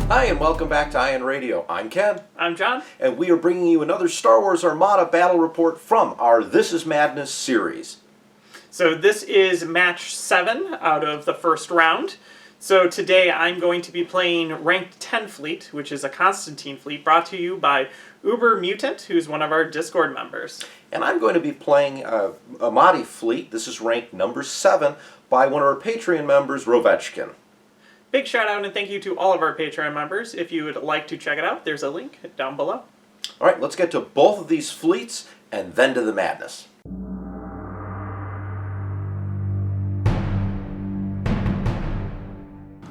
Hi, and welcome back to Ion Radio. I'm Ken. I'm John. And we are bringing you another Star Wars Armada battle report from our This Is Madness series. So this is match 7 out of the first round. So today I'm going to be playing Ranked 10 Fleet, which is a Konstantine fleet, brought to you by Obermutant, who's one of our Discord members. And I'm going to be playing a Motti fleet. This is ranked number 7 by one of our Patreon members, Rovechkin. Big shout out and thank you to all of our Patreon members. If you would like to check it out, there's a link down below. All right, let's get to both of these fleets and then to the madness.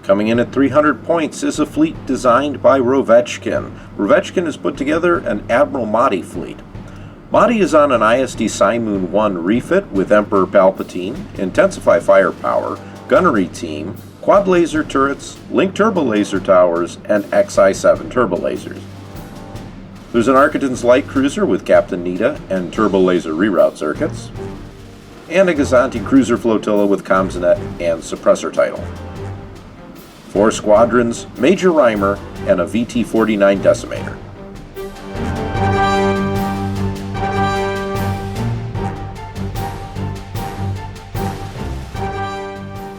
Coming in at 300 points is a fleet designed by Rovechkin. Rovechkin has put together an Admiral Motti fleet. Motti is on an ISD Simoon 1 refit with Emperor Palpatine, Intensify Firepower, Gunnery Team, Quad Laser Turrets, Link Turbo Laser Towers, and XI-7 Turbo Lasers. There's an Architon's Light Cruiser with Captain Nita and Turbo Laser Reroute Circuits, and a Gazanti Cruiser Flotilla with Comsnet and Suppressor Title. 4 squadrons, Major Rhymer, and a VT-49 Decimator.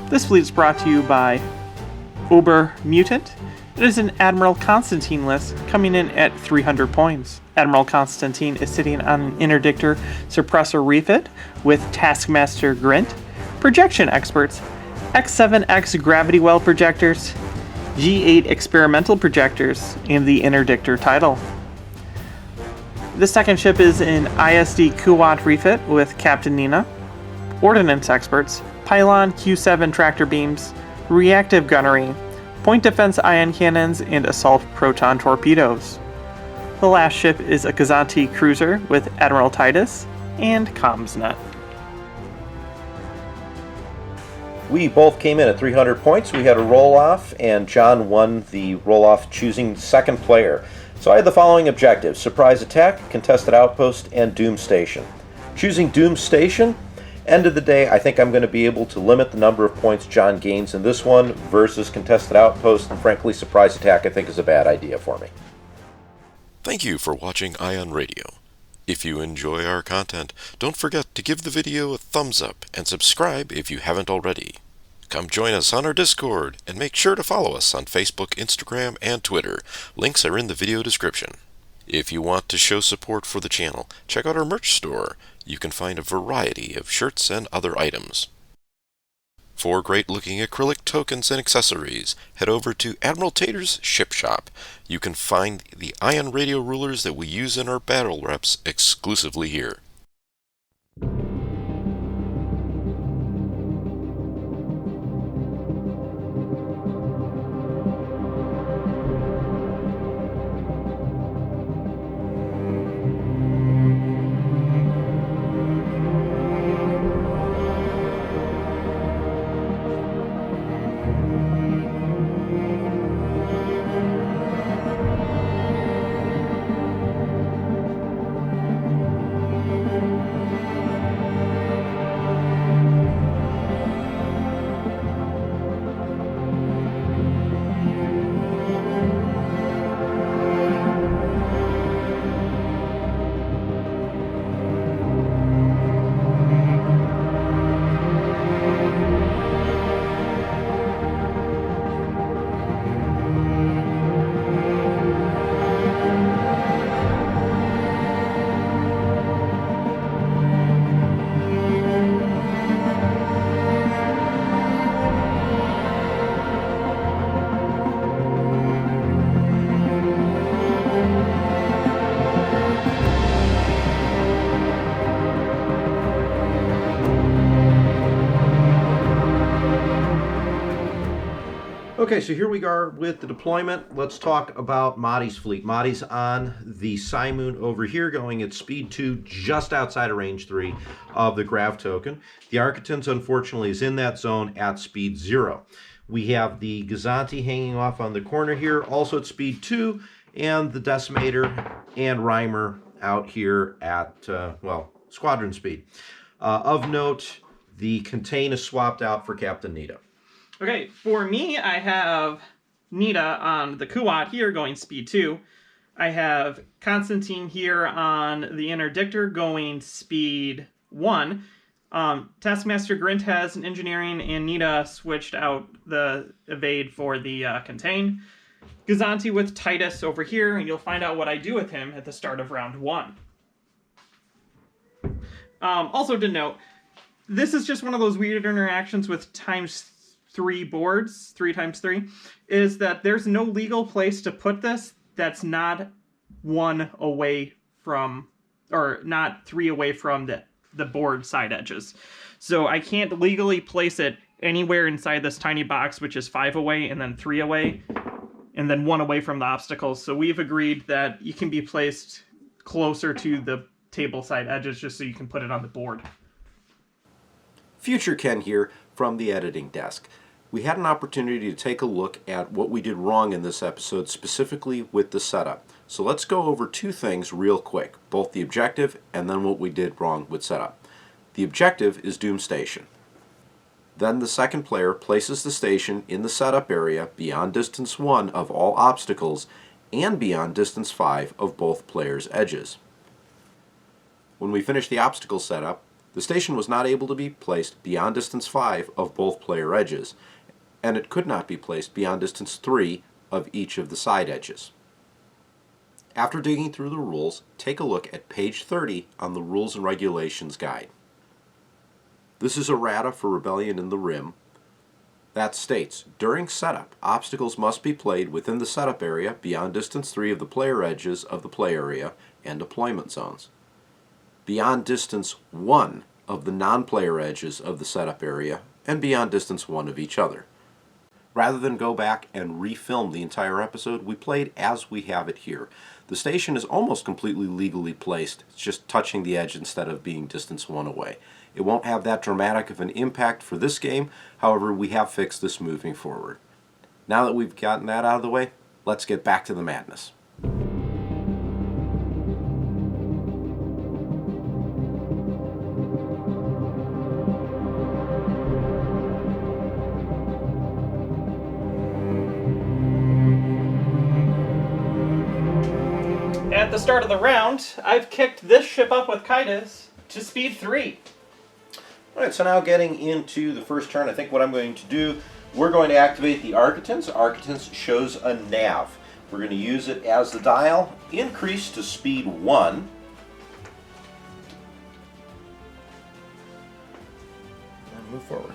This fleet is brought to you by Obermutant. It is an Admiral Konstantine list, coming in at 300 points. Admiral Konstantine is sitting on an Interdictor Suppressor refit with Taskmaster Grint, Projection Experts, X7X Gravity Well Projectors, G8 Experimental Projectors, and the Interdictor title. The second ship is an ISD Kuwat refit with Captain Nina, Ordnance Experts, Pylon Q7 Tractor Beams, Reactive Gunnery, Point Defense Ion Cannons, and Assault Proton Torpedoes. The last ship is a Gazanti Cruiser with Admiral Titus and Comsnet. We both came in at 300 points. We had a roll-off, and John won the roll-off choosing second player. So I had the following objectives: Surprise Attack, Contested Outpost, and Doom Station. Choosing Doom Station, end of the day, I think I'm going to be able to limit the number of points John gains in this one versus Contested Outpost, and frankly, Surprise Attack I think is a bad idea for me. Thank you for watching Ion Radio. If you enjoy our content, don't forget to give the video a thumbs up and subscribe if you haven't already. Come join us on our Discord, and make sure to follow us on Facebook, Instagram, and Twitter. Links are in the video description. If you want to show support for the channel, check out our merch store. You can find a variety of shirts and other items. For great-looking acrylic tokens and accessories, head over to Admiral Tater's Ship Shop. You can find the Ion Radio rulers that we use in our battle reps exclusively here. Okay, so here we are with the deployment. Let's talk about Motti's fleet. Motti's on the Simoon over here, going at speed 2, just outside of range 3 of the Grav token. The Architans, unfortunately, is in that zone at speed 0. We have the Gazanti hanging off on the corner here, also at speed 2, and the Decimator and Reimer out here at, squadron speed. Of note, the Contain is swapped out for Captain Nita. Okay, for me, I have Nita on the Kuat here going speed 2. I have Konstantine here on the Interdictor going speed 1. Taskmaster Grint has an engineering, and Nita switched out the evade for the contain. Gazanti with Titus over here, and you'll find out what I do with him at the start of round 1. Also to note, this is just one of those weird interactions with ×3 boards, 3×3, is that there's no legal place to put this that's not 1 away from, or not 3 away from the board side edges. So I can't legally place it anywhere inside this tiny box, which is 5 away, and then 3 away, and then 1 away from the obstacles. So we've agreed that you can be placed closer to the table side edges just so you can put it on the board. Future Ken here from the editing desk. We had an opportunity to take a look at what we did wrong in this episode, specifically with the setup. So let's go over 2 things real quick, both the objective and then what we did wrong with setup. The objective is Doom Station. Then the second player places the station in the setup area beyond distance 1 of all obstacles and beyond distance 5 of both players' edges. When we finished the obstacle setup, the station was not able to be placed beyond distance 5 of both player edges, and it could not be placed beyond distance 3 of each of the side edges. After digging through the rules, take a look at page 30 on the Rules and Regulations Guide. This is errata for Rebellion in the Rim. That states, during setup, obstacles must be played within the setup area beyond distance 3 of the player edges of the play area and deployment zones, beyond distance 1 of the non-player edges of the setup area, and beyond distance 1 of each other. Rather than go back and refilm the entire episode, we played as we have it here. The station is almost completely legally placed. It's just touching the edge instead of being distance 1 away. It won't have that dramatic of an impact for this game, however, we have fixed this moving forward. Now that we've gotten that out of the way, let's get back to the madness. At the start of the round, I've kicked this ship up with Kaitis to speed 3. Alright, so now getting into the first turn, I think what I'm going to do, we're going to activate the Architans. Architans shows a nav. We're going to use it as the dial, increase to speed 1. And move forward.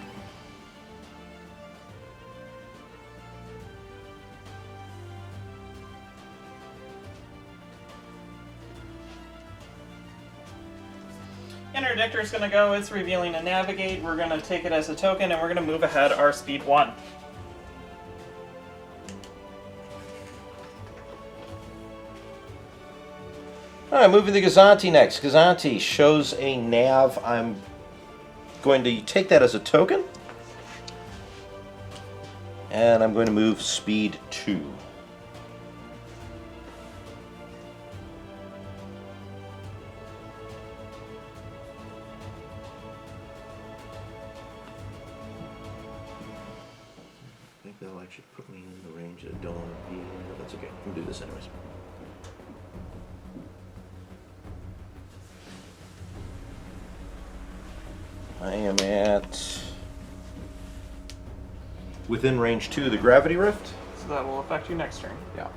Interdictor is going to go, it's revealing a navigate, we're going to take it as a token, and we're going to move ahead our speed 1. Alright, moving to Gazanti next. Gazanti shows a nav. I'm going to take that as a token, and I'm going to move speed 2. That'll actually put me in the range that I don't want to be in, but that's okay. I can do this anyways. I am at within range 2 of the gravity rift. So that will affect you next turn. Yeah.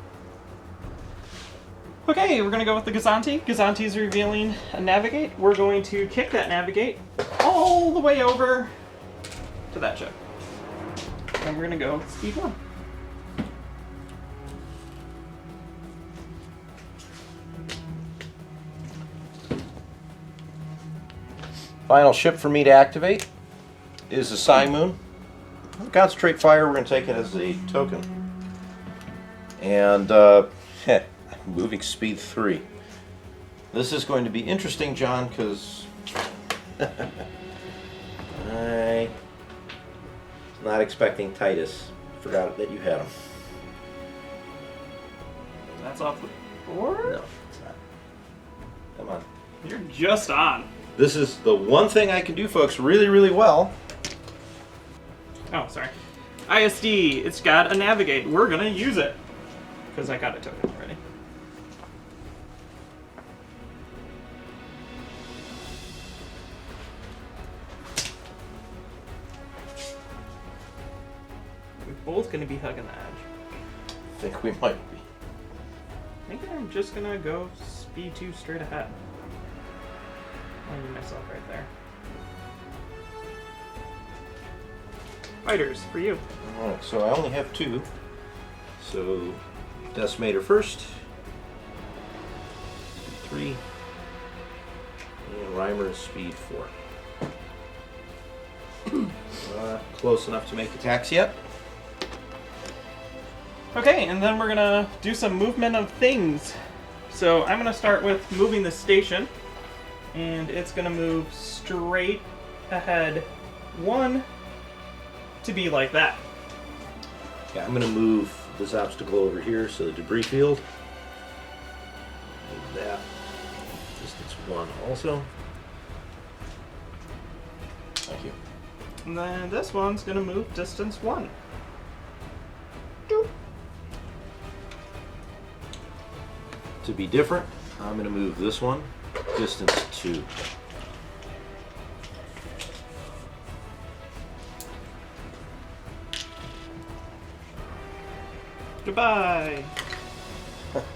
Okay, we're going to go with the Gazanti. Gazanti is revealing a navigate. We're going to kick that navigate all the way over to that ship. And we're going to go speed 1. Final ship for me to activate is the Simoon. Concentrate fire, we're going to take it as a token. And moving speed 3. This is going to be interesting, John, because I was not expecting Titus. Forgot that you had him. That's off the board? No, it's not. Come on. You're just on. This is the one thing I can do, folks, really, really well. Oh, sorry. ISD, it's got a navigate. We're gonna use it. Because I got a token already. We're both gonna be hugging the edge. I think we might be. I think I'm just gonna go speed 2 straight ahead. I'll leave myself right there. Fighters, for you. Alright, so I only have 2. So, Decimator first. Speed 3. And Rhymer is speed 4. Close enough to make attacks yet. Okay, and then we're gonna do some movement of things. So I'm gonna start with moving the station, and it's gonna move straight ahead 1 to be like that. Yeah, I'm going to move this obstacle over here, so the debris field. Move that. Distance 1 also. Thank you. And then this one's gonna move distance 1. Doop. To be different, I'm going to move this one distance 2. Goodbye.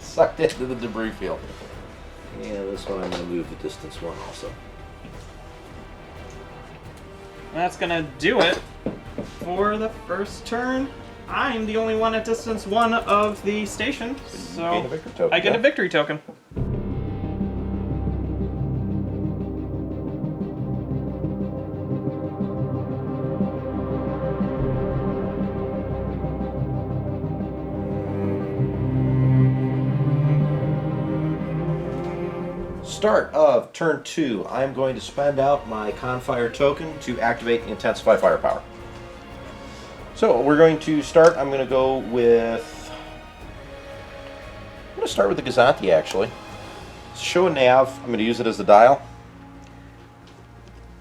Sucked into the debris field. And this one I'm going to move the distance 1 also. That's gonna do it for the first turn. I'm the only one at distance 1 of the station, so gain a victory token, I get yeah. a victory token. Start of turn 2. I'm going to spend out my Confire token to activate the Intensify Firepower. So we're going to start. I'm going to go with. I'm going to start with the Gazanti actually. Show a nav. I'm going to use it as the dial.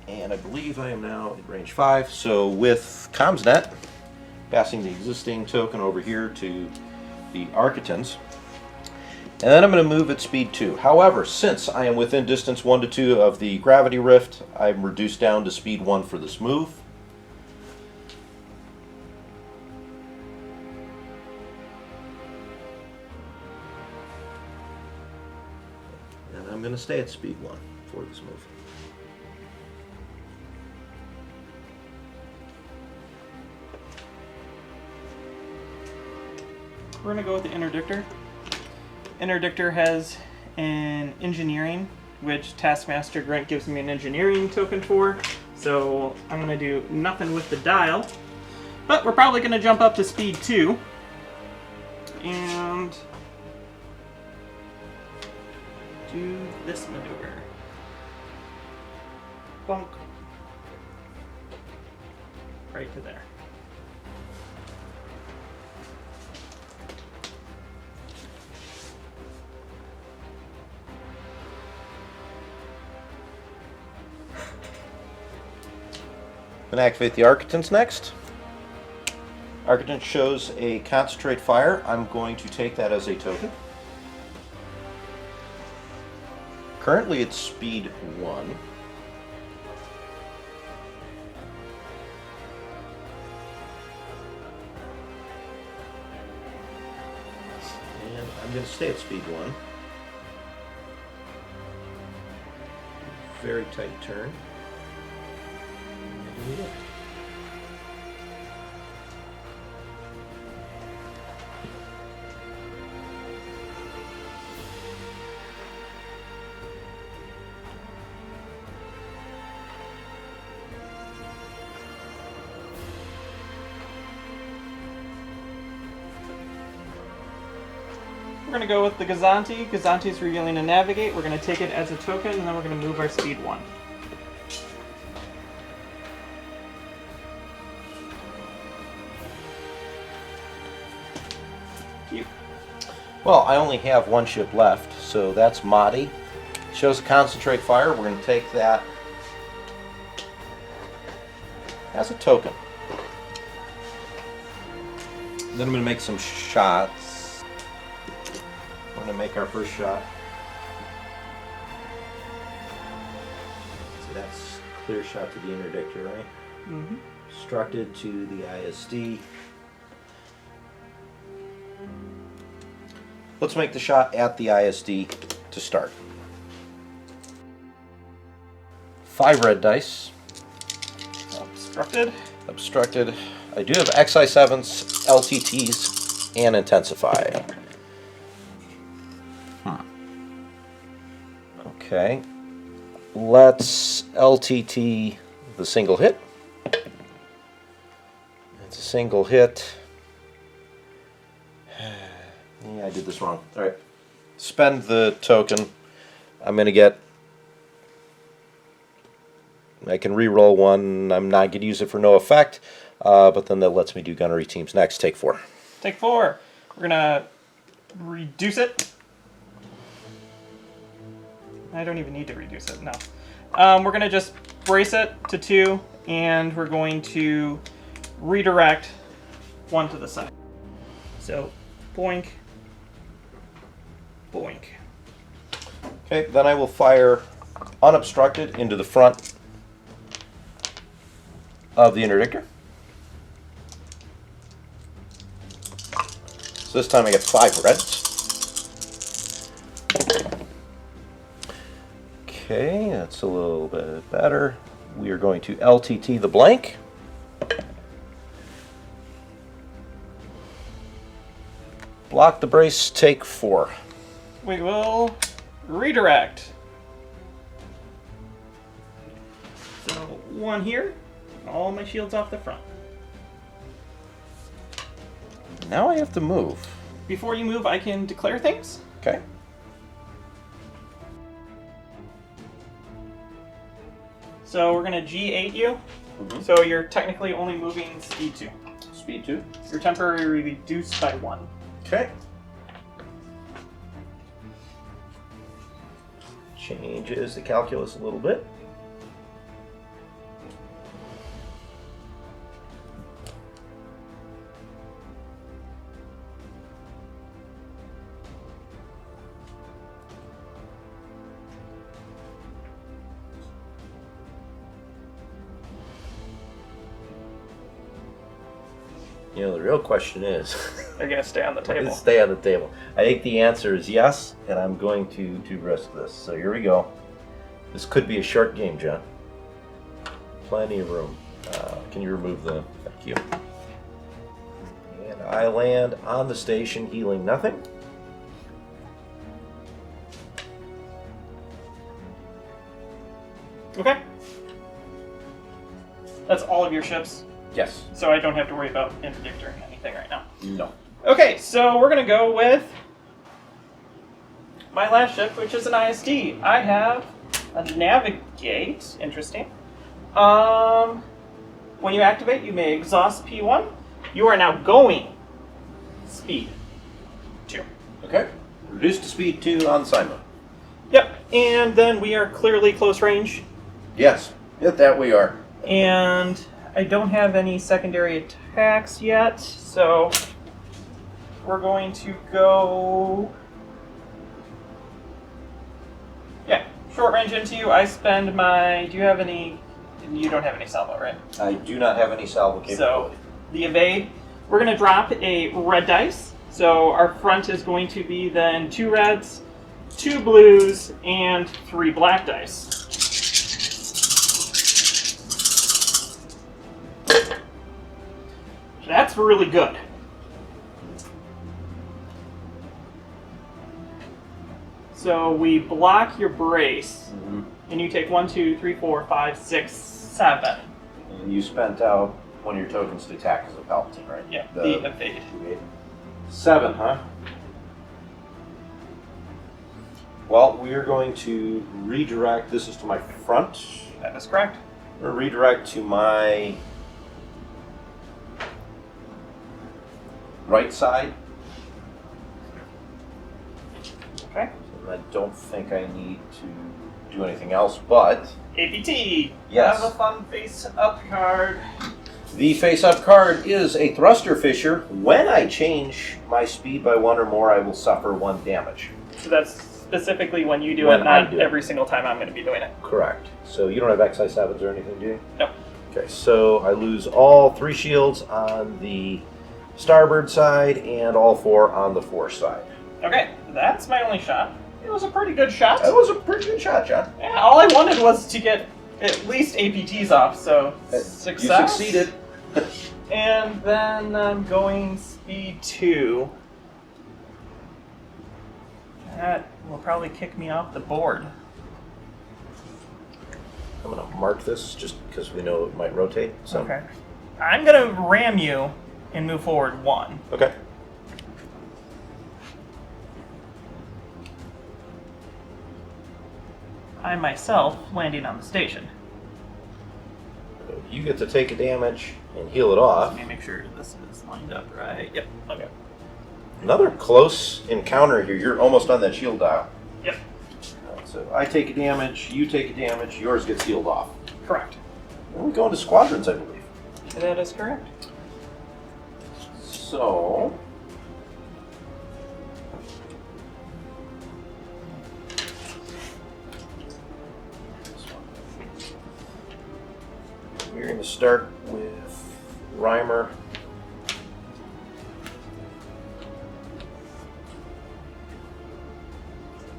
And I believe I am now in range 5. So with ComsNet, passing the existing token over here to the Architans. And then I'm going to move at speed 2. However, since I am within distance 1 to 2 of the gravity rift, I'm reduced down to speed 1 for this move. And I'm going to stay at speed 1 for this move. We're gonna go with the Interdictor. Interdictor has an engineering, which Taskmaster Grunt gives me an engineering token for. So I'm gonna do nothing with the dial. But we're probably gonna jump up to speed 2. And do this maneuver. Bonk. Right to there. I'm going to activate the Architans next. Architant shows a Concentrate Fire. I'm going to take that as a token. Currently it's speed 1. And I'm going to stay at speed 1. Very tight turn. Yeah. We're going to go with the Gazanti. Gazanti is revealing a navigate. We're going to take it as a token, and then we're going to move our speed 1. Well, I only have one ship left, so that's Motti. Shows a concentrate fire. We're going to take that as a token. Then I'm going to make some shots. We're going to make our first shot. So that's clear shot to the interdictor, right? Mm-hmm. Instructed to the ISD. Let's make the shot at the ISD to start. 5 red dice. Obstructed. Obstructed. I do have XI7s, LTTs, and Intensify. Okay. Let's LTT the single hit. It's a single hit. Yeah, I did this wrong. All right. Spend the token. I'm going to get... I can re-roll one. I'm not going to use it for no effect, but then that lets me do gunnery teams next. Take 4. Take 4. We're going to reduce it. I don't even need to reduce it, no. We're going to just brace it to 2, and we're going to redirect 1 to the side. So, boink. Boink. Okay, then I will fire unobstructed into the front of the interdictor. So this time I get 5 reds. Okay, that's a little bit better. We are going to LTT the blank. Block the brace, take 4. We will redirect. So 1 here, all my shields off the front. Now I have to move. Before you move, I can declare things. Okay. So we're going to G8 you. Mm-hmm. So you're technically only moving speed 2. Speed 2. You're temporarily reduced by 1. Okay. Changes the calculus a little bit. You know, the real question is... They're going to stay on the table. Stay on the table. I think the answer is yes, and I'm going to risk this. So here we go. This could be a short game, John. Plenty of room. Can you remove the... Thank you. And I land on the station, healing nothing. Okay. That's all of your ships? Yes. So I don't have to worry about interdicting anything right now? No. Okay, so we're going to go with my last ship, which is an ISD. I have a navigate. Interesting. When you activate, you may exhaust P1. You are now going speed 2. Okay. Reduced to speed 2 on Simon. Yep, and then we are clearly close range. Yes. Yep, that we are. And I don't have any secondary attacks yet, so we're going to go... Yeah, short range into you. I spend my... Do you have any... You don't have any salvo, right? I do not have any salvo capability. So, the evade, we're going to drop a red dice. So our front is going to be then 2 reds, 2 blues, and 3 black dice. That's really good. So we block your brace, and you take 1, 2, 3, 4, 5, 6, 7. And you spent out one of your tokens to attack as a Palpatine, right? Yeah, the evade. 7, huh? Well, we are going to redirect. This is to my front. That is correct. We're going to redirect to my right side. Okay. And I don't think I need to do anything else, but APT. Yes. Have a fun face-up card. the face-up card is a thruster fisher. When I change my speed by 1 or more, I will suffer 1 damage. So that's specifically when you do When it, not I do it. every single time I'm going to be doing it. Correct. So you don't have XI7s or anything, do you? No. Okay, so I lose all 3 shields on the starboard side and all 4 on the fore side. Okay, that's my only shot. It was a pretty good shot. That was a pretty good shot, John. Yeah, all I wanted was to get at least APTs off, so success. You succeeded. And then I'm going speed 2. That will probably kick me off the board. I'm going to mark this just because we know it might rotate. So. Okay. I'm going to ram you and move forward 1. Okay. I myself landing on the station. So you get to take a damage and heal it off. Let me make sure this is lined up right. Yep. Okay. Another close encounter here. You're almost on that shield dial. Yep. So I take a damage, you take a damage, yours gets healed off. Correct. And we go into squadrons, I believe. That is correct. So... we're going to start with Reimer.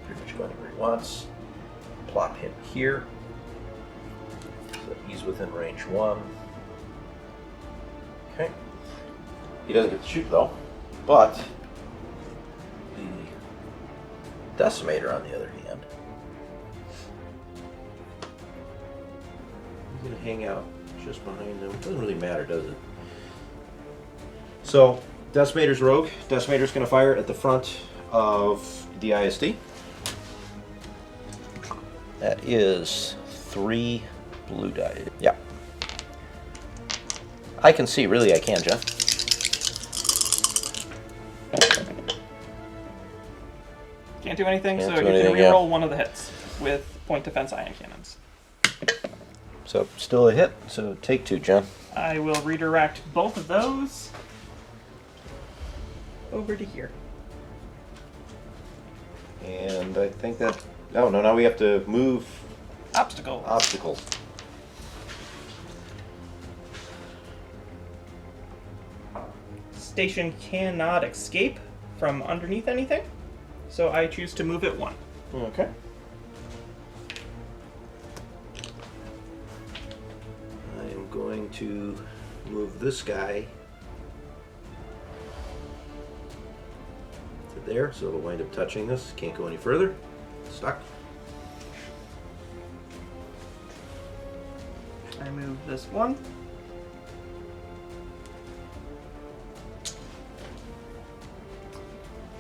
Pretty much going where he wants. Plop him here. So he's within range 1. Okay. He doesn't get to shoot though, but the Decimator on the other hand, he's going to hang out just behind them. Doesn't really matter, does it? So, Decimator's rogue. Decimator's going to fire at the front of the ISD. That is 3 blue die. Yeah. I can see, really I can, Jeff. Can't do anything, Can't so do you anything, can reroll one of the hits with point defense ion cannons. So, still a hit, so take 2, John. I will redirect both of those over to here. And I think that... oh, no, now we have to move Obstacle. obstacles. Station cannot escape from underneath anything, so I choose to move it 1. Okay. I am going to move this guy to there, so it'll wind up touching this. Can't go any further. Stuck. I move this 1.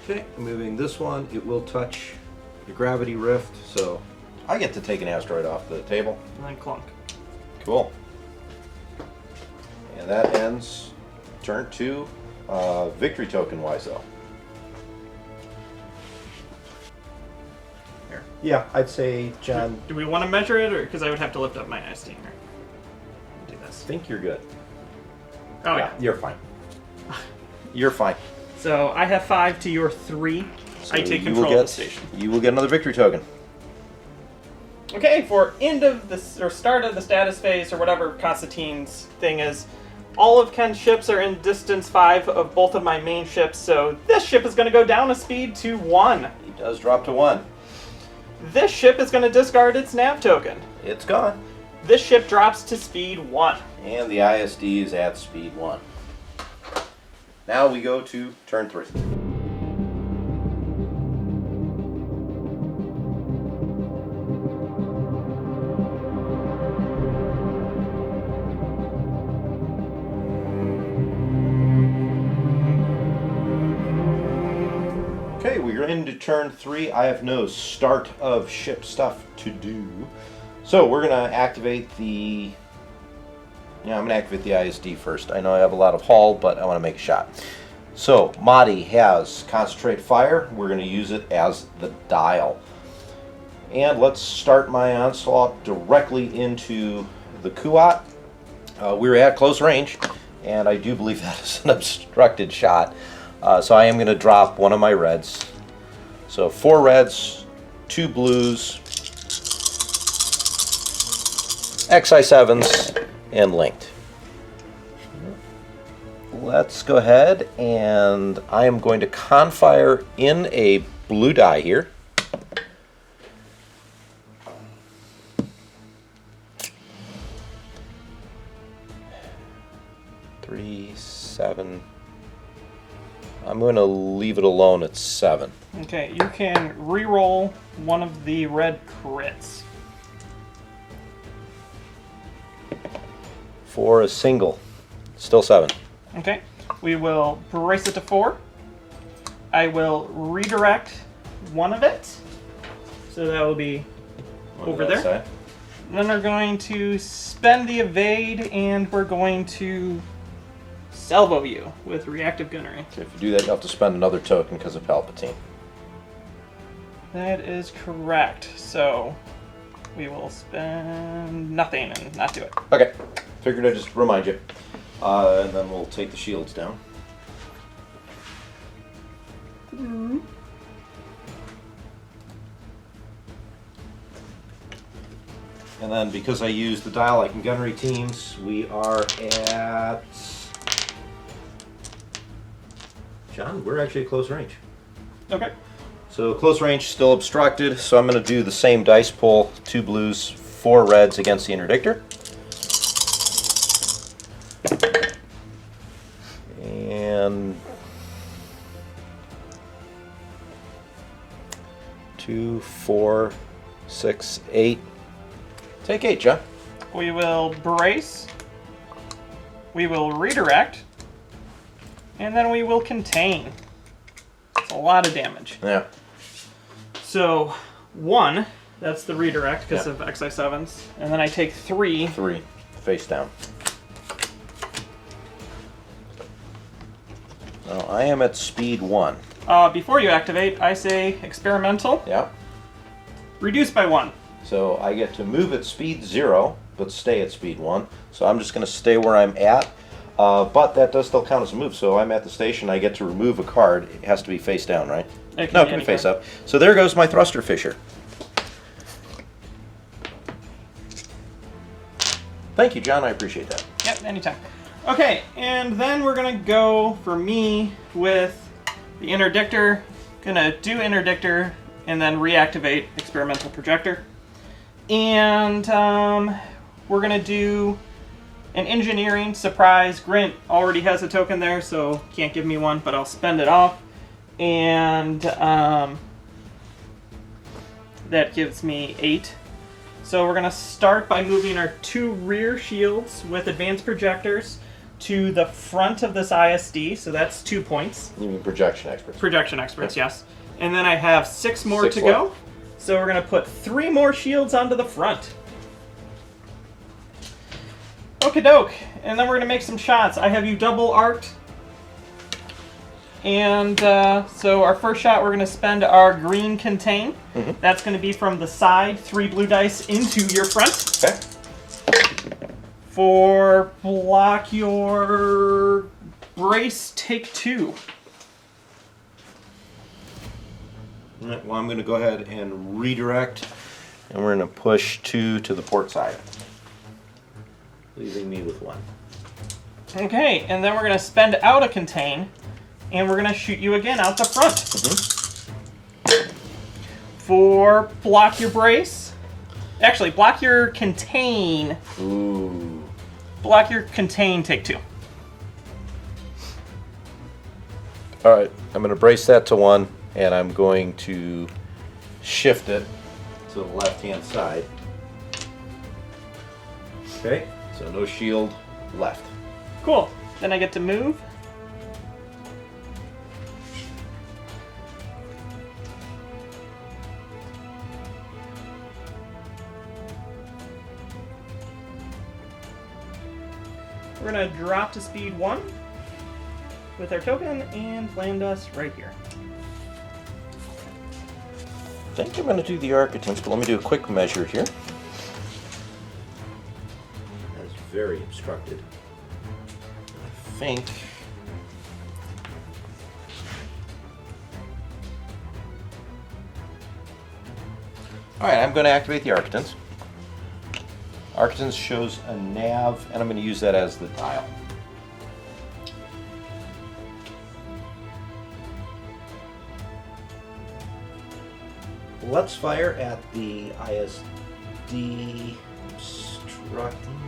Okay, moving this one, it will touch the gravity rift, so I get to take an asteroid off the table. And then clunk. Cool. And that ends turn 2, victory token wise though. Here. Yeah, I'd say, John, Do we want to measure it, or because I would have to lift up my ISD here? Do this. I think you're good. Oh yeah. You're fine. You're fine. So I have 5 to your 3. So I take you will control of the get- station. You will get another victory token. Okay, for end of the or start of the status phase or whatever Konstantine's thing is, all of Ken's ships are in distance 5 of both of my main ships, so this ship is going to go down a speed to 1. He does drop to 1. This ship is going to discard its nav token. It's gone. This ship drops to speed 1. And the ISD is at speed 1. Now we go to turn 3. Okay, we're into turn 3. I have no start of ship stuff to do. So we're going to activate the... Yeah, I'm going to activate the ISD first. I know I have a lot of hull, but I want to make a shot. So, Motti has Concentrate Fire. We're going to use it as the dial. And let's start my onslaught directly into the Kuat. We were at close range, and I do believe that is an obstructed shot. So I am going to drop one of my reds. So 4 reds, 2 blues, XI7s, and linked. Let's go ahead, and I am going to confire in a blue die here. Three, 7. I'm going to leave it alone at 7. Okay, you can re-roll one of the red crits. For a single. Still 7. Okay, we will brace it to 4. I will redirect one of it. So that will be over there. Side. Then we're going to spend the evade, and we're going to salvo you with reactive gunnery. Okay, if you do that, you'll have to spend another token because of Palpatine. That is correct. So we will spend nothing and not do it. Okay, figured I'd just remind you. And then we'll take the shields down. And then because I used the dial-like and gunnery teams, we are at... John, we're actually at close range. Okay. So close range still obstructed, so I'm going to do the same dice pull, 2 blues, 4 reds against the interdictor. And 2, 4, 6, 8. Take 8, John. We will brace. We will redirect. And then we will contain. It's a lot of damage. Yeah. So 1, that's the redirect because Yeah. of XI7s. And then I take 3. 3, face down. Now I am at speed 1. Before you activate, I say experimental. Yeah. Reduce by 1. So I get to move at speed 0, but stay at speed 1. So I'm just going to stay where I'm at. But that does still count as a move. So I'm at the station, I get to remove a card. It has to be face down, right? It No, it be can any face card. up. So there goes my thruster fisher. Thank you, John. I appreciate that. Yep, anytime. Okay, and then we're gonna go for me with the interdictor. Gonna do interdictor and then reactivate experimental projector. And we're gonna do an engineering surprise. Grint already has a token there, so can't give me one, but I'll spend it off. And that gives me 8. So we're gonna start by moving our 2 rear shields with advanced projectors to the front of this ISD, so that's 2 points. You mean projection experts? Projection experts, yes. And then I have 6 more 6 to left. go. So we're gonna put 3 more shields onto the front. Okie doke. And then we're gonna make some shots. I have you double arced. And so our first shot, we're gonna spend our green contain. Mm-hmm. That's gonna be from the side, 3 blue dice into your front. Okay. For block your brace, take 2. All right, well, I'm going to go ahead and redirect, and we're going to push 2 to the port side, leaving me with 1. Okay, and then we're gonna spend out a contain, and we're gonna shoot you again out the front. Mm-hmm. For block your brace. Actually, block your contain. Ooh. Block your contain, take 2. All right, I'm going to brace that to 1, and I'm going to shift it to the left-hand side. Okay, so no shield left. Cool. Then I get to move. We're going to drop to speed 1 with our token and land us right here. I think I'm going to do the Architects, but let me do a quick measure here. That's very obstructed. I think... Alright, I'm going to activate the Architects. Architects shows a nav, and I'm going to use that as the dial. Let's fire at the ISD obstructing.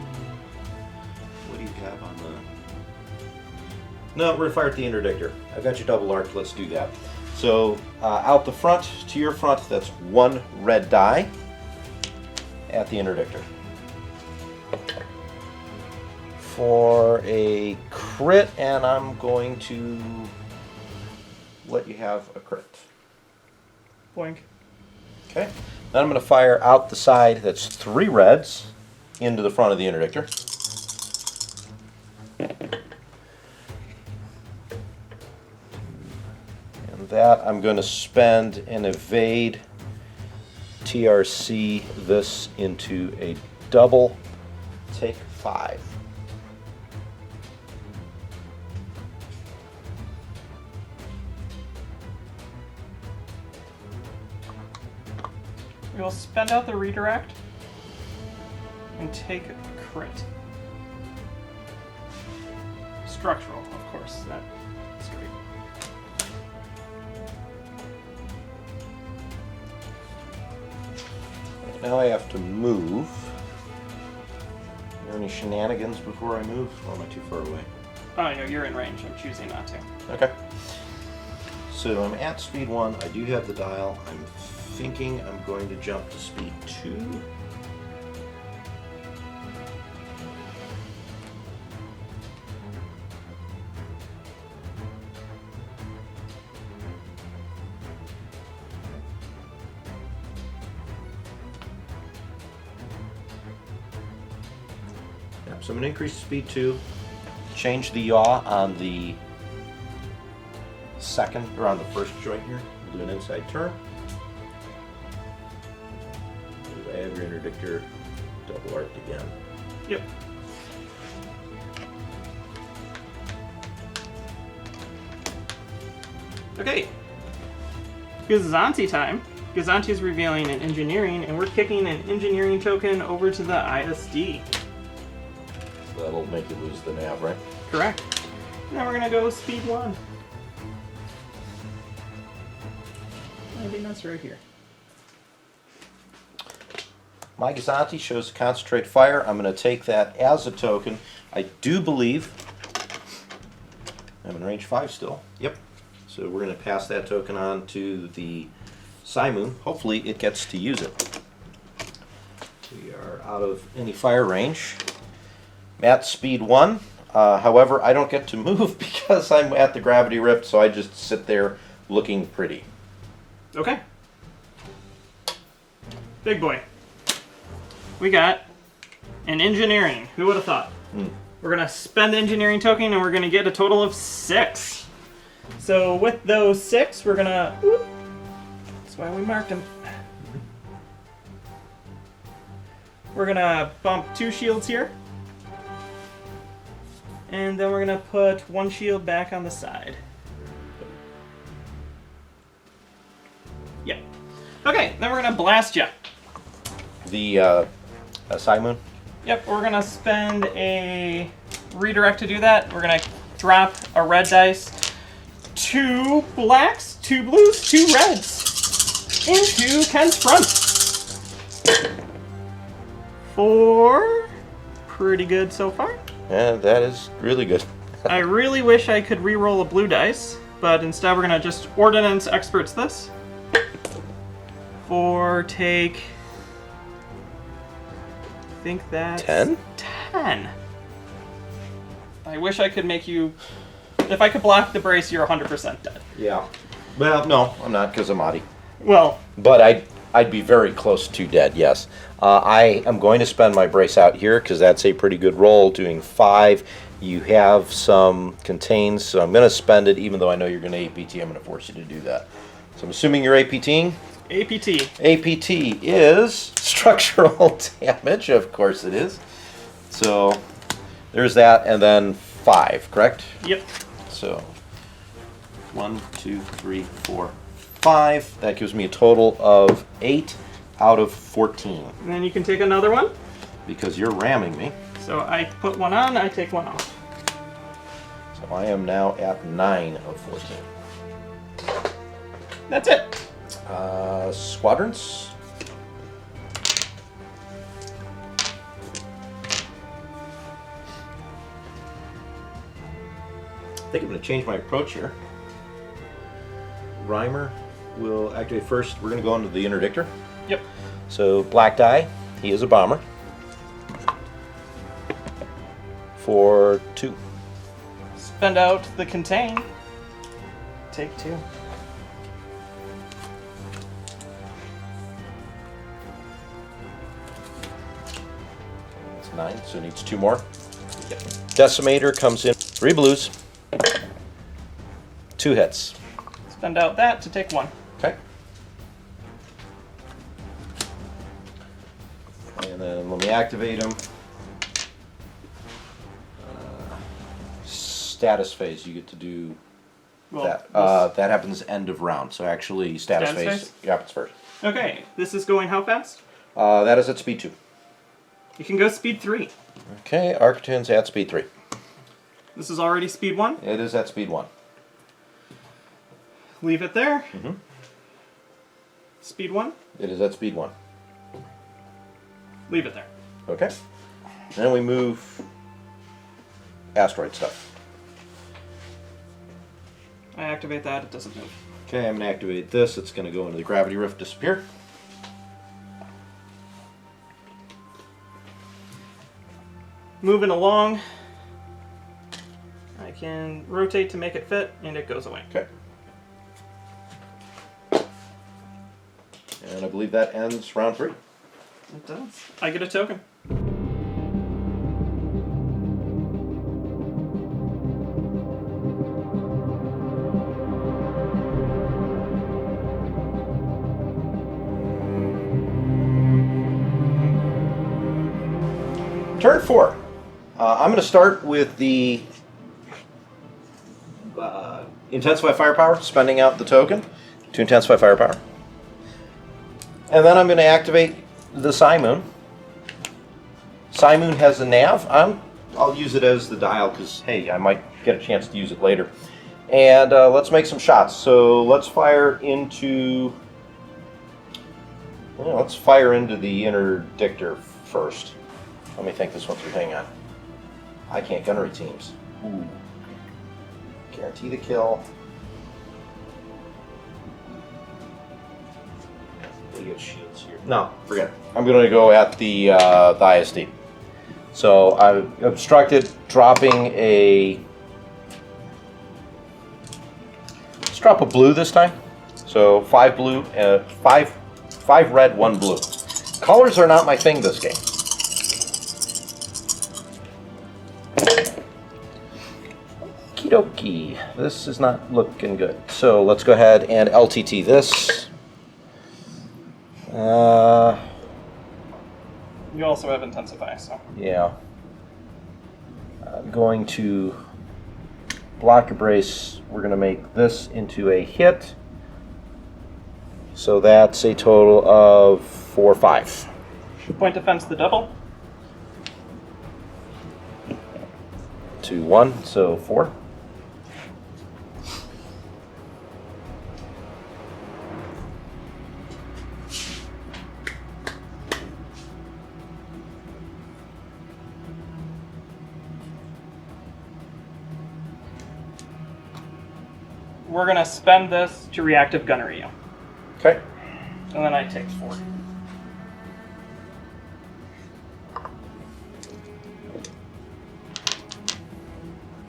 What do you have on the... No, we're going to fire at the interdictor. I've got your double arc, let's do that. So, out the front, to your front, that's 1 red die at the interdictor. For a crit, and I'm going to let you have a crit. Boink. Okay. Then I'm going to fire out the side, that's 3 reds, into the front of the interdictor. And that I'm going to spend and evade TRC this into a double take 5. We will spend out the redirect and take a crit. Structural, of course. That's great. Now I have to move. Are there any shenanigans before I move? Or am I too far away? Oh, no, you're in range. I'm choosing not to. Okay. So I'm at speed 1. I do have the dial. I'm thinking I'm going to jump to speed 2. Yep, so I'm going to increase to speed 2. Change the yaw on the second, or on the first joint here. We'll do an inside turn. I have your interdictor double arced again. Yep. Okay. Gazanti time. Gazanti is revealing an engineering, and we're kicking an engineering token over to the ISD. So that'll make you lose the nav, right? Correct. Now we're gonna go speed 1. I think that's right here. My Gazanti shows concentrate fire. I'm going to take that as a token. I do believe I'm in range 5 still. Yep. So we're going to pass that token on to the Simoon. Hopefully it gets to use it. We are out of any fire range. I'm at speed 1. However, I don't get to move because I'm at the gravity rift, so I just sit there looking pretty. Okay. Big boy. We got an engineering. Who would have thought? We're going to spend the engineering token and we're going to get a total of 6. So with those 6, we're going to... That's why we marked them. We're going to bump 2 shields here. And then we're going to put 1 shield back on the side. Yeah. Okay, then we're going to blast you. The Simoon? Yep, we're going to spend a redirect to do that. We're going to drop a red dice, 2 blacks, 2 blues, 2 reds into Ken's front. 4. Pretty good so far. Yeah, that is really good. I really wish I could re-roll a blue dice, but instead we're going to just Ordnance Experts this. 4, take... I think that's... 10? 10. I wish I could make you... If I could block the brace, you're 100% dead. Yeah. Well, no, I'm not, because of Motti. Well... But I'd be very close to dead, yes. I am going to spend my brace out here because that's a pretty good roll, doing 5. You have some contains, so I'm going to spend it even though I know you're going to APT. I'm going to force you to do that. So I'm assuming you're APTing? APT. APT is structural damage, of course it is. So there's that, and then 5, correct? Yep. So 1, 2, 3, 4, 5. That gives me a total of 8 out of 14. And then you can take another one. Because you're ramming me. So I put one on, I take one off. So I am now at 9 of 14. That's it. Squadrons. I think I'm going to change my approach here. Reimer will activate first. We're going to go into the interdictor. Yep. So black die, he is a bomber. For 2. Spend out the contain. Take 2. That's 9, so it needs 2 more. Yep. Decimator comes in. 3 blues. 2 hits. Spend out that to take 1. Okay. And then let me activate him. Status phase, you get to do that. That happens end of round, so actually status phase happens first. Okay, this is going how fast? That is at speed 2. You can go speed 3. Okay, Arcton's at speed 3. This is already speed 1. It is at speed 1. Leave it there. Mm-hmm. Speed 1. It is at speed 1. Leave it there. Okay. Then we move asteroid stuff. I activate that, it doesn't move. Okay, I'm going to activate this. It's going to go into the gravity rift, disappear. Moving along. I can rotate to make it fit, and it goes away. Okay. And I believe that ends round 3. It does. I get a token. Turn 4. I'm going to start with the intensify firepower, spending out the token to intensify firepower. And then I'm going to activate the Simoon. Simoon has a nav. I'll use it as the dial because, hey, I might get a chance to use it later. And let's make some shots. So let's fire into... Well, let's fire into the interdictor first. Let me think this one through. Hang on. I can't gunnery teams. Ooh. Guarantee the kill. We get shields here. No, forget it. I'm going to go at the ISD. So I've obstructed, dropping a... Let's drop a blue this time. So 5 blue, 5 red, 1 blue. Colors are not my thing this game. Okie dokie. This is not looking good. So let's go ahead and LTT this. You also have intensify, so. Yeah. I'm going to block a brace. We're going to make this into a hit. So that's a total of 4, 5. Point defense the double. 2, 1, so 4. We're going to spend this to reactive gunnery you. Okay. And then I take 4.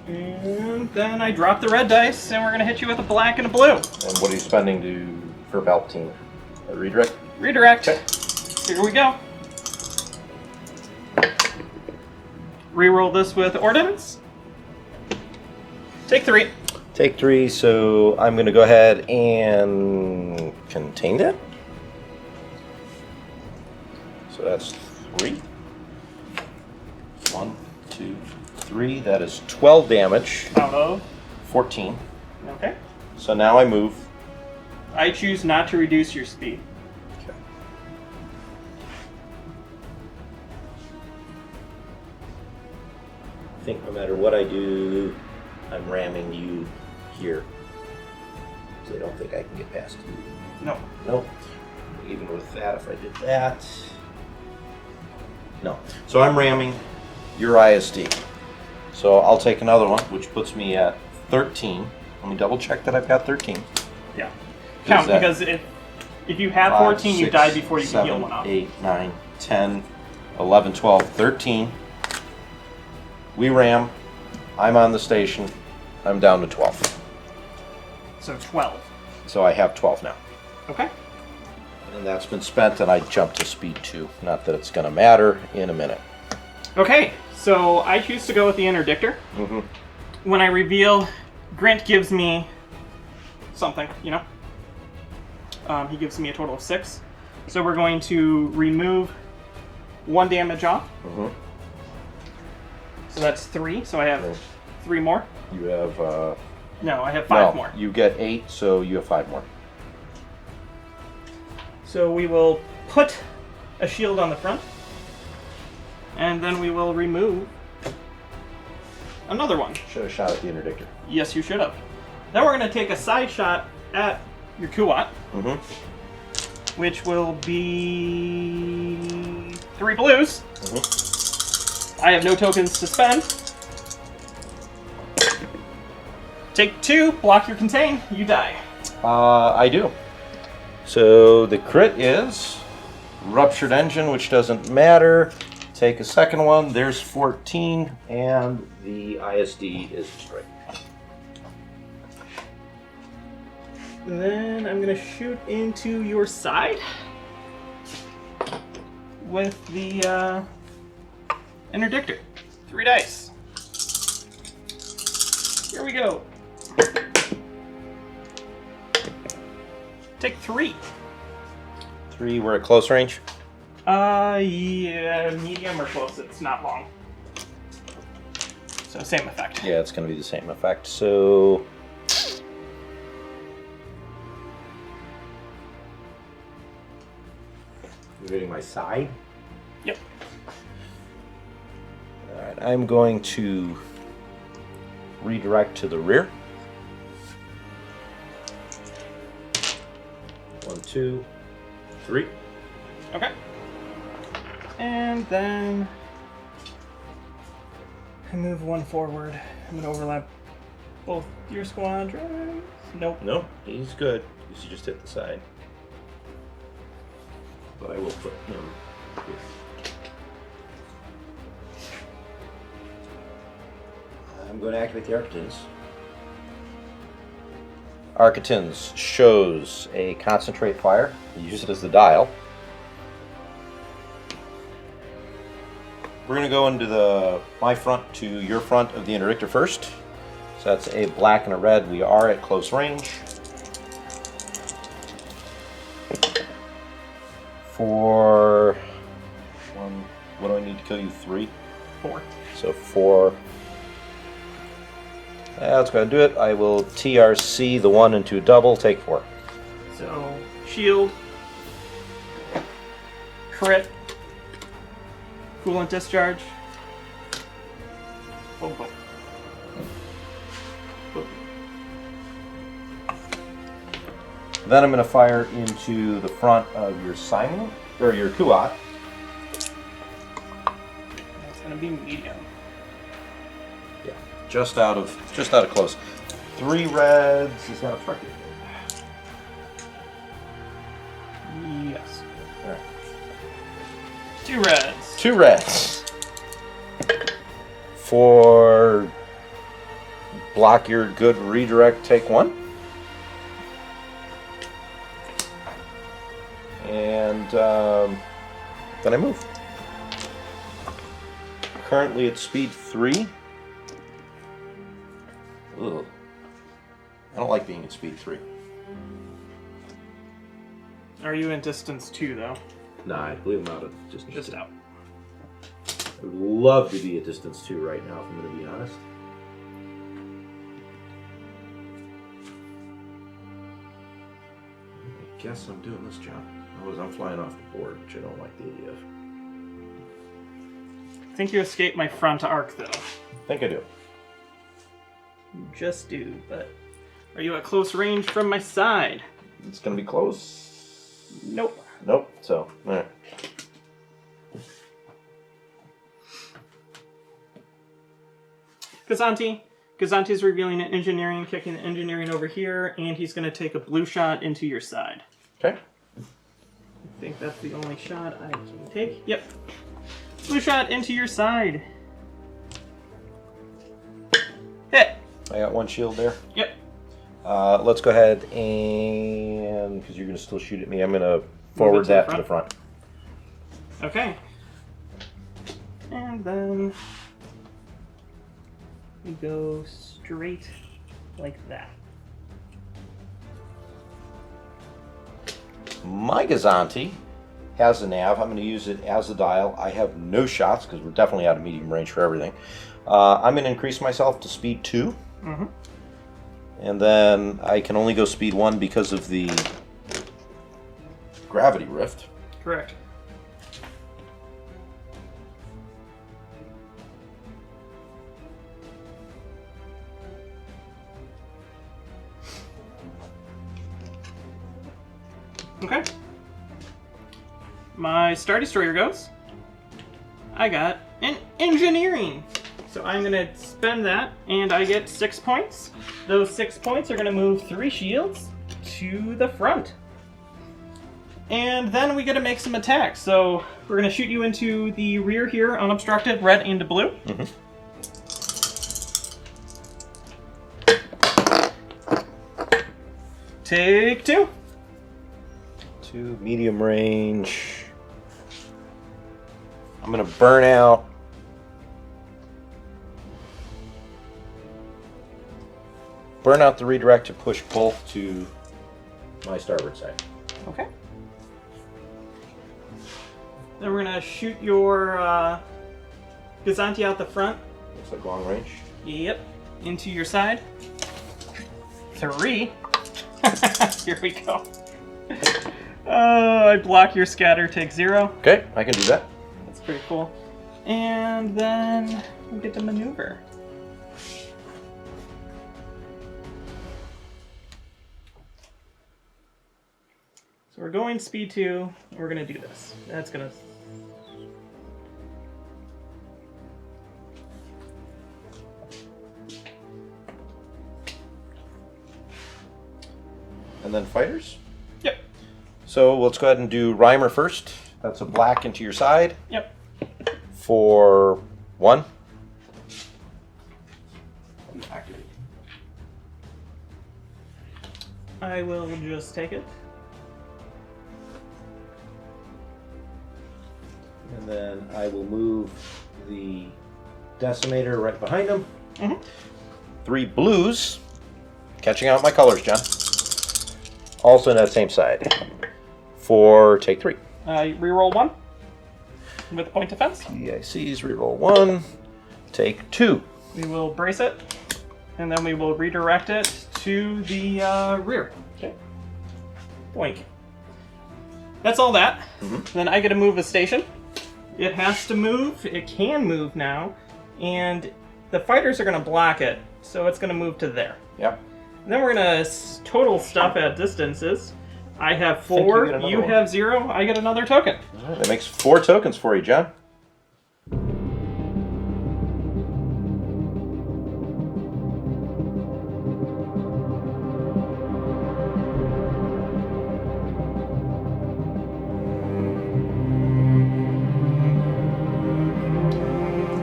And then I drop the red dice, and we're going to hit you with a black and a blue. And what are you spending for Palpatine? A redirect? Redirect. Okay. Here we go. Reroll this with ordnance. Take 3. Take 3, so I'm going to go ahead and contain that. So that's 3. 1, 2, 3. That is 12 damage. Out of 14. Okay. So now I move. I choose not to reduce your speed. Okay. I think no matter what I do, I'm ramming you here. So I don't think I can get past you. No. Nope. Even with that, if I did that. No. So I'm ramming your ISD. So I'll take another one, which puts me at 13. Let me double check that I've got 13. Yeah. Count, that because if you have 5, 14, you 6, die before you 7, can heal one up. 8, 9, 10, 11, 12, 13. We ram. I'm on the station. I'm down to 12. So 12. So I have 12 now. Okay. And that's been spent, and I jump to speed 2. Not that it's going to matter in a minute. Okay, so I choose to go with the interdictor. Mm-hmm. When I reveal, Grant gives me something, you know? He gives me a total of 6. So we're going to remove 1 damage off. Mm-hmm. So that's 3, so I have 3 more. You have... No, I have 5 more. You get 8, so you have 5 more. So we will put a shield on the front, and then we will remove another one. Should have shot at the interdictor. Yes, you should have. Then we're going to take a side shot at your Kuat, Mm-hmm. which will be 3 blues. Mm-hmm. I have no tokens to spend. Take 2, block your contain, you die. I do. So the crit is ruptured engine, which doesn't matter. Take a second one. There's 14, and the ISD is destroyed. Then I'm going to shoot into your side with the interdictor. 3 dice. Here we go. Take 3. 3, we're at close range. Yeah, medium or close. It's not long. So same effect. Yeah, it's going to be the same effect. So... You're hitting my side? Yep. Alright, I'm going to redirect to the rear. 1, 2, 3. Okay. And then I move 1 forward. I'm going to overlap both your squadrons. Nope. No, he's good. Because you just hit the side. But I will put him here. I'm going to activate the Architins. Architins shows a concentrate fire. You use it as the dial. We're going to go into my front to your front of the interdictor first. So that's a black and a red. We are at close range. For 1, what do I need to kill you? 3? 4. So 4. That's going to do it. I will TRC the 1 into a double, take 4. So shield, crit, coolant discharge. Boom, boom. Boom. Then I'm going to fire into the front of your Simon, or your Kuat. That's going to be medium. Yeah, just out of close. 3 reds. Is that a target? Yes. All right. 2 reds. 2 reds. For block your good redirect, take 1. And then I move. Currently at speed 3. Ugh. I don't like being at speed 3. Are you in distance 2, though? Nah, I believe I'm out of distance. Just out. I would love to be at distance 2 right now, if I'm going to be honest. I guess I'm doing this job. I'm flying off the board, which I don't like the idea of. I think you escaped my front arc, though. I think I do. You just do, but are you at close range from my side? It's going to be close. Nope. Nope, so, alright. Kazante's revealing an engineering, kicking the engineering over here, and he's going to take a blue shot into your side. Okay. I think that's the only shot I can take. Yep. Blue shot into your side. Hit. I got one shield there. Yep. Let's go ahead and, because you're going to still shoot at me, I'm going to forward that to the front. Okay. And then we go straight like that. My Gazanti has a nav. I'm going to use it as a dial. I have no shots because we're definitely out of medium range for everything. I'm going to increase myself to speed 2. Mm-hmm. And then I can only go speed 1 because of the gravity rift. Correct. Okay. My Star Destroyer goes. I got an engineering. So I'm going to spend that, and I get 6 points. Those 6 points are going to move 3 shields to the front. And then we get to make some attacks. So we're going to shoot you into the rear here, unobstructed, red and blue. Mm-hmm. Take 2. 2 medium range. I'm going to burn out. Burn out the redirect to push both to my starboard side. Okay. Then we're gonna shoot your Gazanti out the front. Looks like long range. Yep. Into your side. 3. Here we go. I block your scatter, take 0. Okay, I can do that. That's pretty cool. And then we get to maneuver. So we're going speed 2. We're going to do this. That's going to... And then fighters? Yep. So let's go ahead and do Rhymer first. That's a black into your side. Yep. For 1. Activate. I will just take it. And then I will move the decimator right behind him. Mm-hmm. 3 blues. Catching out my colors, John. Also on that same side. For take 3. Reroll 1 with a point defense. PICs, reroll 1. Take 2. We will brace it, and then we will redirect it to the rear. Okay. Boink. That's all that. Mm-hmm. Then I get to move a station. It has to move. It can move now, and the fighters are going to block it, so it's going to move to there. Yep. And then we're going to total stuff at distances. I have 4, you have 0, I get another token. All right, that makes 4 tokens for you, John.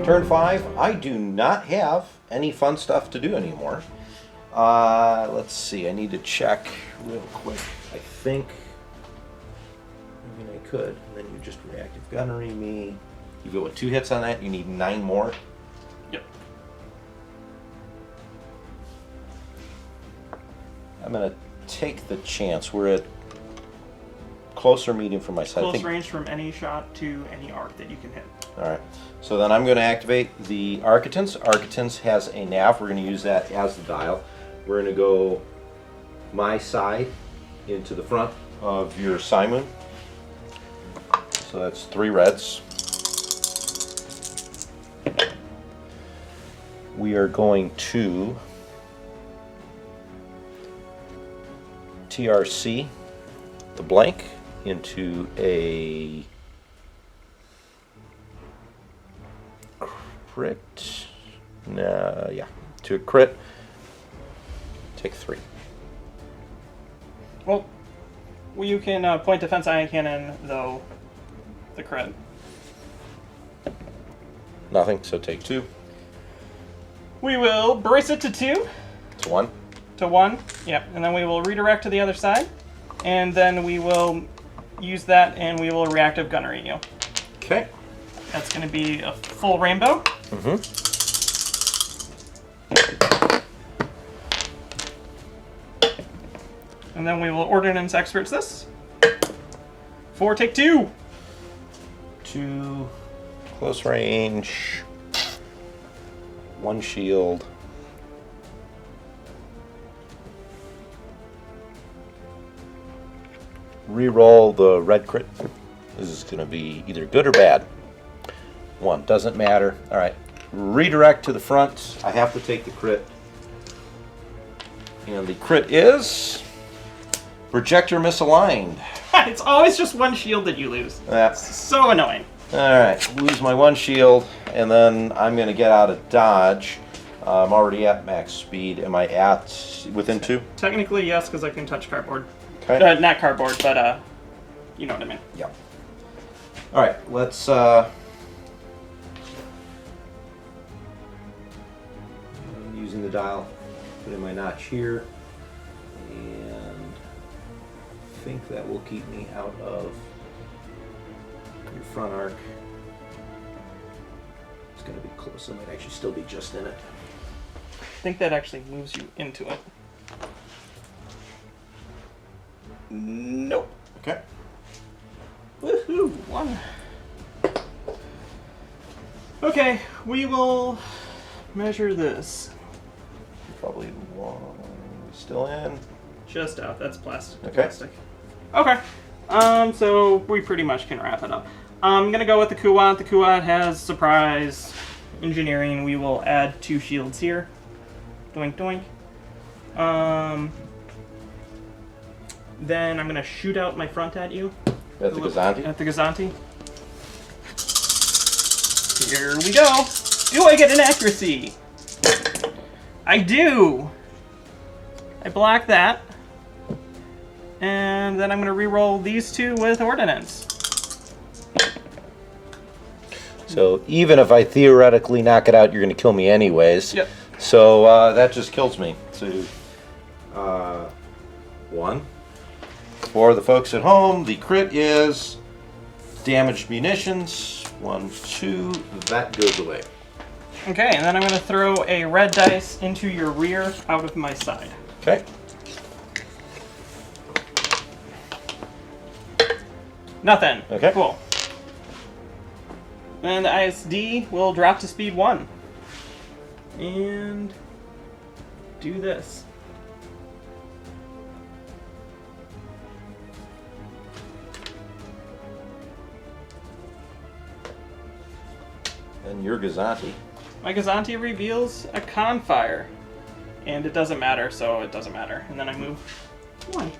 Turn 5, I do not have any fun stuff to do anymore. Let's see, I need to check real quick. I think I'm going to could. And then you just reactive gunnery me. You go with 2 hits on that. You need 9 more. Yep. I'm going to take the chance. We're at close or medium from my side. Close range from any shot to any arc that you can hit. All right. So then I'm going to activate the Architans. Architans has a nav. We're going to use that as the dial. We're going to go my side into the front of your Simon. So that's 3 reds. We are going to TRC the blank into a crit. Yeah, to a crit. Take 3. Well, you can point defense ion cannon, though, the crit. Nothing, so take 2. We will brace it to 2. It's 1. To 1, yep. And then we will redirect to the other side. And then we will use that and we will reactive gunnery you. Okay. That's going to be a full rainbow. Mm-hmm. And then we will ordnance experts this. 4, take 2. 2 close range. 1 shield. Reroll the red crit. This is going to be either good or bad. 1 doesn't matter. All right. Redirect to the front. I have to take the crit. And the crit is projector misaligned. It's always just 1 shield that you lose. That's So annoying. all right. Lose my 1 shield, and then I'm going to get out of dodge. I'm already at max speed. Am I at within 2? Technically, yes, because I can touch cardboard. Okay. Not cardboard, but you know what I mean. Yeah. All right. Let's. I'm using the dial. Put in my notch here, and I think that will keep me out of your front arc. It's going to be close. I might actually still be just in it. I think that actually moves you into it. Nope. Okay. Woohoo! 1. Okay, we will measure this. Probably 1 still in. Just out. That's plastic. Okay. Plastic. Okay. So we pretty much can wrap it up. I'm gonna go with the Kuat. The Kuat has surprise engineering. We will add 2 shields here. Doink doink. Then I'm gonna shoot out my front at you. At the Konstantine? At the Konstantine. Here we go. Do I get an accuracy? I do. I block that. And then I'm going to re-roll these 2 with ordnance. So even if I theoretically knock it out, you're going to kill me anyways. Yep. So that just kills me. So 1. For the folks at home, the crit is damaged munitions. 1, 2. That goes away. Okay, and then I'm going to throw a red dice into your rear out of my side. Okay. Nothing. Okay. Cool. And the ISD will drop to speed 1. And do this. And your Gazanti. My Gazanti reveals a Confire. And it doesn't matter, so it doesn't matter. And then I move 1.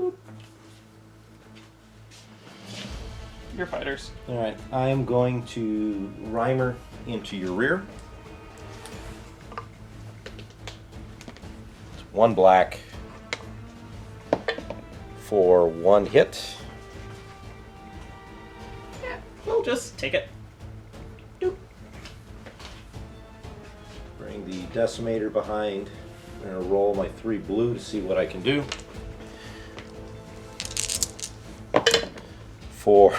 Boop. Your fighters. All right. I am going to Rhymer into your rear. It's 1 black for 1 hit. Yeah, we'll just take it. Doop. Bring the decimator behind I'm going to roll my 3 blue to see what I can do. 4.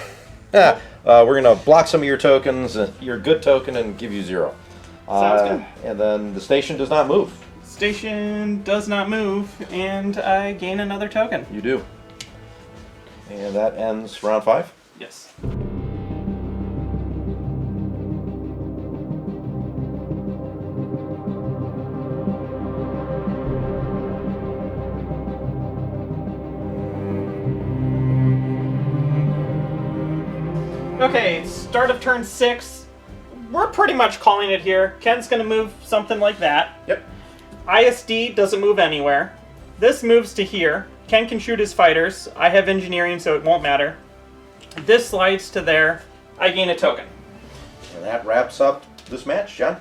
We're going to block some of your tokens, your good token, and give you 0. Sounds good. And then the station does not move. Station does not move, and I gain another token. You do. And that ends round 5? Yes. Okay, start of turn 6. We're pretty much calling it here. Ken's going to move something like that. Yep. ISD doesn't move anywhere. This moves to here. Ken can shoot his fighters. I have engineering, so it won't matter. This slides to there. I gain a token. And that wraps up this match, John.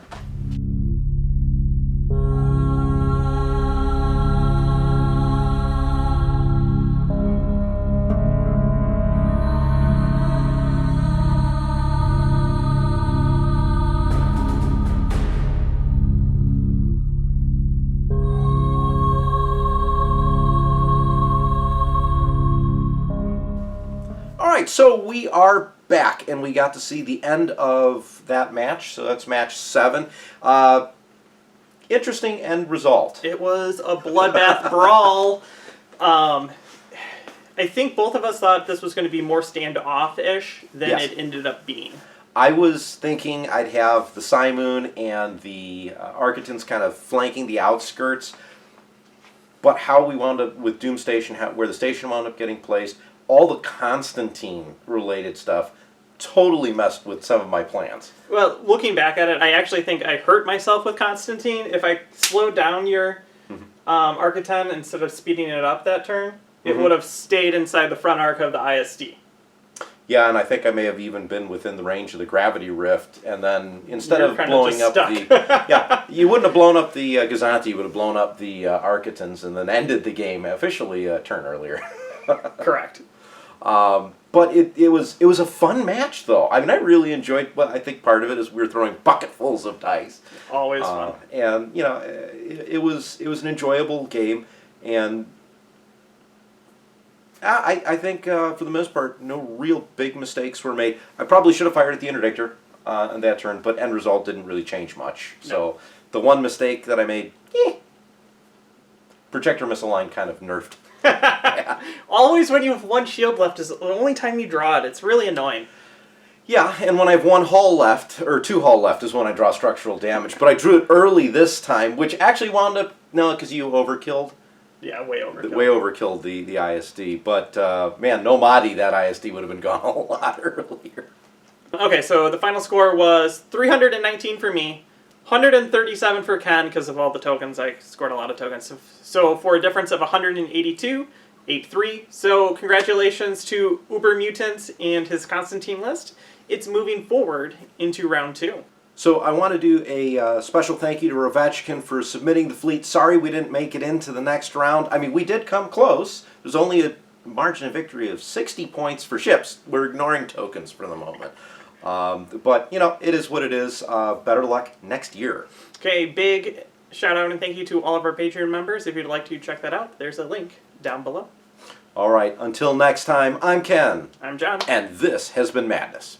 Alright, so we are back, and we got to see the end of that match, so that's match 7. Interesting end result. It was a bloodbath brawl. I think both of us thought this was going to be more standoff-ish than Yes. it ended up being. I was thinking I'd have the Simoon and the Architans kind of flanking the outskirts, but how we wound up with Doom Station, where the station wound up getting placed, all the Konstantine-related stuff totally messed with some of my plans. Well, looking back at it, I actually think I hurt myself with Konstantine. If I slowed down your Architon instead of speeding it up that turn, it would have stayed inside the front arc of the ISD. Yeah, and I think I may have even been within the range of the gravity rift, and then instead You're of kind of blowing just up stuck. the... Yeah, you wouldn't have blown up the Gazanti, you would have blown up the Architans, and then ended the game officially a turn earlier. Correct. But it was a fun match, though. I mean, I really enjoyed. Well, I think part of it is we were throwing bucketfuls of dice. Always fun. And you know, it was an enjoyable game, and I think for the most part, no real big mistakes were made. I probably should have fired at the interdictor on that turn, but end result didn't really change much. No. So the one mistake that I made, projector missile line kind of nerfed. Always when you have one shield left is the only time you draw it. It's really annoying. Yeah, and when I have 1 hull left, or 2 hull left, is when I draw structural damage. But I drew it early this time, which actually wound up, no, because you overkilled. Yeah, way overkill. Way overkilled the ISD. But, man, no Motti, that ISD would have been gone a lot earlier. Okay, so the final score was 319 for me, 137 for Ken because of all the tokens. I scored a lot of tokens. So for a difference of 182, 8-3. So congratulations to Obermutant and his Konstantine list. It's moving forward into round 2. So I want to do a special thank you to Rovechkin for submitting the fleet. Sorry we didn't make it into the next round. I mean, we did come close. There's only a margin of victory of 60 points for ships. We're ignoring tokens for the moment. But, you know, it is what it is. Better luck next year. Okay, big shout out and thank you to all of our Patreon members. If you'd like to check that out, there's a link down below. All right, until next time, I'm Ken. I'm John. And this has been Madness.